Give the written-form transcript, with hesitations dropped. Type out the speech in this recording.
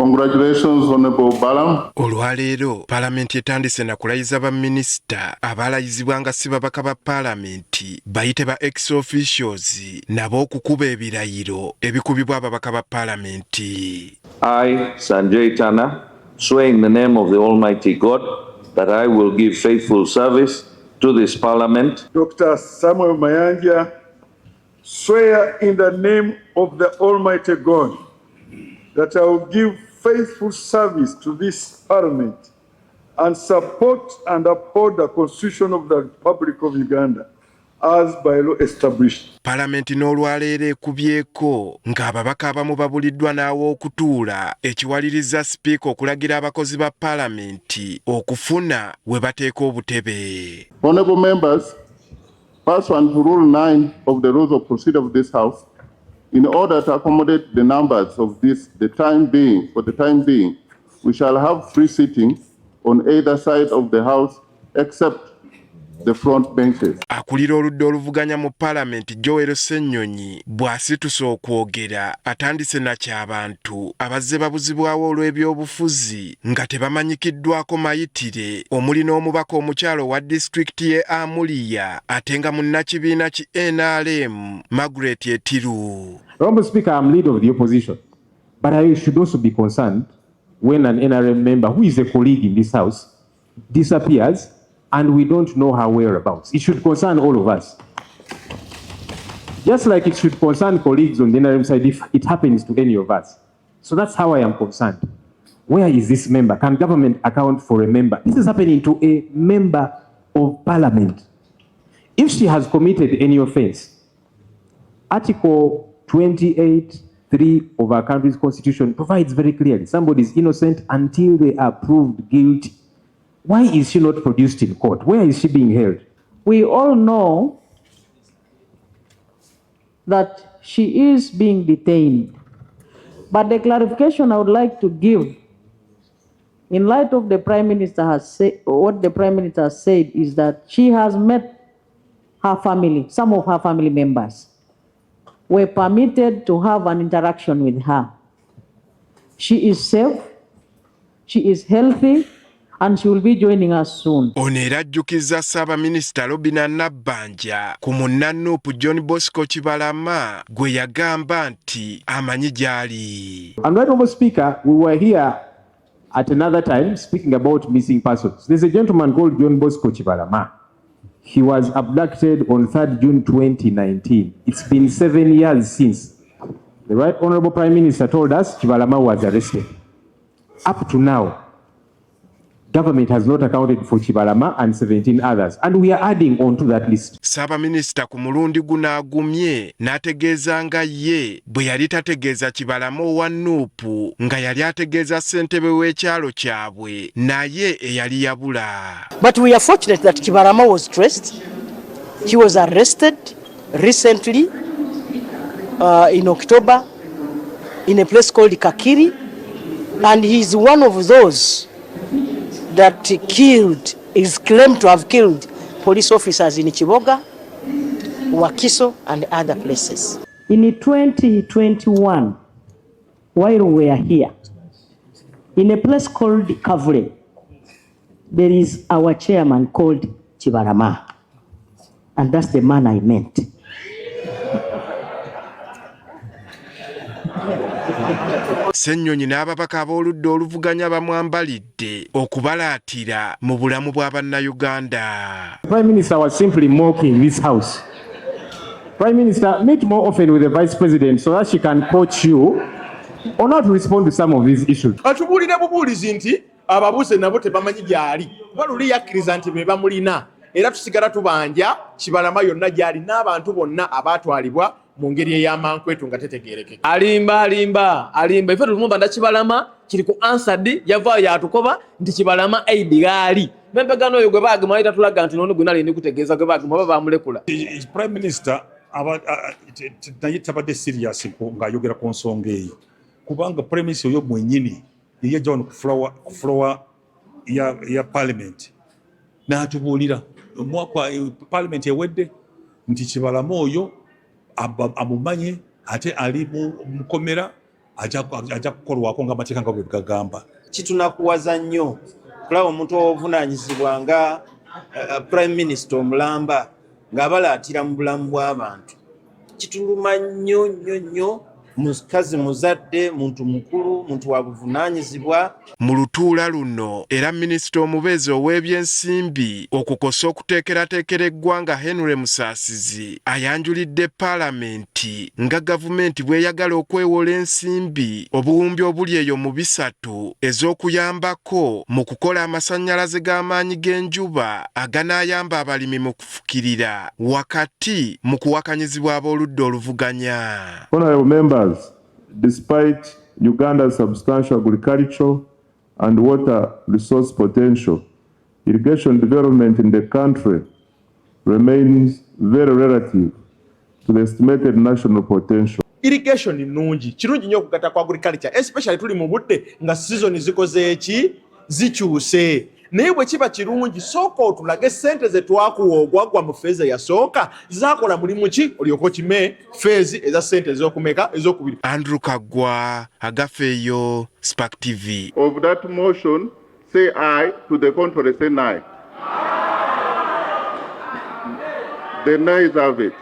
Congratulations, Honorable Balam. Olwaleero palamenti etandise na kulayiza baminisita abalayizibwa nga si babaka ba palamenti bayite ba ex officials nabo okukuba ebirayiro ebikubibwa ababaka ba palamenti. I, Sanjay Tana, swear in the name of the Almighty God that I will give faithful service to this Parliament. Dr. Samuel Mayanja, swear in the name of the Almighty God that I will give faithful service to this Parliament and support and uphold the Constitution of the Republic of Uganda as by law established. Palamenti n'olwaleero ekubyeko ng'ababaka abamu babuliddwa n'aw'okutuula ekiwaliriza sipiika okulagira abakozi ba palamenti okufuna we bateeka obutebe. Honorable members, pursuant to Rule 9 of the Rules of Procedure of this House, in order to accommodate the numbers of this, for the time being, we shall have free sitting on either side of the House except the front benches. Akulira oludda oluvuganya mu palamenti Joel Ssenyonyi bw'asitusa okwogera atandise na ky'abantu abazze babuzibwawo olw'ebyobufuzi nga tebamanyikiddwako mayitire omuli n'omubaka omukyalo wa disitulikiti ye Amuria ate nga munnakibiina ki NRM Margret Etilu. Honorable Speaker, I'm leader of the opposition, but I should also be concerned when an NRM member who is a colleague in this House disappears and we don't know her whereabouts. It should concern all of us. Just like it should concern colleagues on the NRM side if it happens to any of us. So that's how I am concerned. Where is this member? Can government account for a member? This is happening to a member of parliament. If she has committed any offense, Article 28(3) of our country's constitution provides very clearly somebody is innocent until they are proved guilty. Why is she not produced in court? Where is she being held? We all know that she is being detained. But the clarification I would like to give, in light of the Prime Minister has said, what the Prime Minister has said is that she has met her family, some of her family members were permitted to have an interaction with her. She is safe, she is healthy, and she will be joining us soon. Ono era ajjukizza Ssaabaminisita Robinah Nabbanja ku munna NUP John Bosco Kibalama gwe yagamba nti amanyi gy'ali. And right, Honorable Speaker, we were here at another time speaking about missing persons. There's a gentleman called John Bosco Kibalama. He was abducted on 3rd June 2019. It's been 7 years since. The Right Honorable Prime Minister told us Kibalama was arrested. Up to now, government has not accounted for Kibalama and 17 others, and we are adding on to that list. Ssaabaminisita ku mulundi guno agumye n'ategeeza nga ye bwe yali tategeeza Kibalama owa NUP nga yali ategeeza ssentebe w'ekyalo kyabwe naye eyali yabula. But we are fortunate that Kibalama was traced. He was arrested recently in October in a place called Kakiri, and he is one of those that is claimed to have killed police officers in Chiboga, Wakiso, and other places. In 2021, while we are here, in a place called Kavule, there is our chairman called Kibalama, and that's the man I meant. Ssenyonyi n'ababaka ab'oludda oluvuganya bamwambalidde okubalaatira mu bulamu bwa bannayuganda. Prime Minister was simply mocking this House. Prime Minister, meet more often with the Vice President so that she can coach you on how to respond to some of these issues. Atubulira bubulizi nti ababuze nabo tebamanyi gyali. Baluli yakkiriza nti be bamulina. Era tusigala tubanja Kibalama yonna gyali n'abantu bonna abaatwalibwa mu ngeri ey'amankwetu nga tetegeerekeka. Alimba. Ife tulumumba nda Kibalama kiri ku answered yavaayo yatukoba nti Kibalama aidi gaali. Bempegano oyo gwe baagema ayita tulaga nti n'ono gwe nali ndikutegeeza gwe baagema baba bamulekula. Prime Minister naye tabadde serious ng'ayogera ku nsonga eyo. Kubanga Prime Minister oyo mwennyini ye yajja wano ku floor ya Parliament n'atubuulira omwaka Parliament ewedde nti Kibalama oyo amumanye ate ali mu mukomera ajja kukolwako ng'amateeka nga bwe gagamba. Kitunakuwaza nnyo kulaba omuntu obuvunaanyizibwa nga prime minister omulamba ng'abalaatira mu bulamu bw'abantu. Kituluma nnyo nnyo nnyo, mukazi muzadde, muntu mukulu, muntu wa buvunaanyizibwa. Mu lutuula luno era minisita omubeezi ow'ebyensimbi okukosa okuteekerateekera eggwanga Henry Musaasizi ayanjulidde palamenti nga gavumenti bw'eyagala okwewola ensimbi obuwumbi obuli eyo mu 3 ez'okuyambako mu kukola amasannyalaze g'amaanyi g'enjuba aganaayamba abalimi mu kufukirira wakati mu kuwakanyizibwa ab'oludda oluvuganya. Honorable members, despite Uganda's substantial agricultural and water resource potential, irrigation development in the country remains very relative to the estimated national potential. Irrigation nungi, kirungi nnyo okugatta kwa agriculture, especially tuli mu budde nga season zikoze eki zikyuse. Naye bwe kiba kirungi sooka otulage ssente ze twakuwa ogwaggwa mu feezi yasooka zaakola mulimu ki olyoka okime feezi eza ssente ez'okumeka ez'okubiri. Andrew Kagwa, Agafeeyo, Spark TV. Of that motion, say aye. To the contrary, say nay. The nays have it.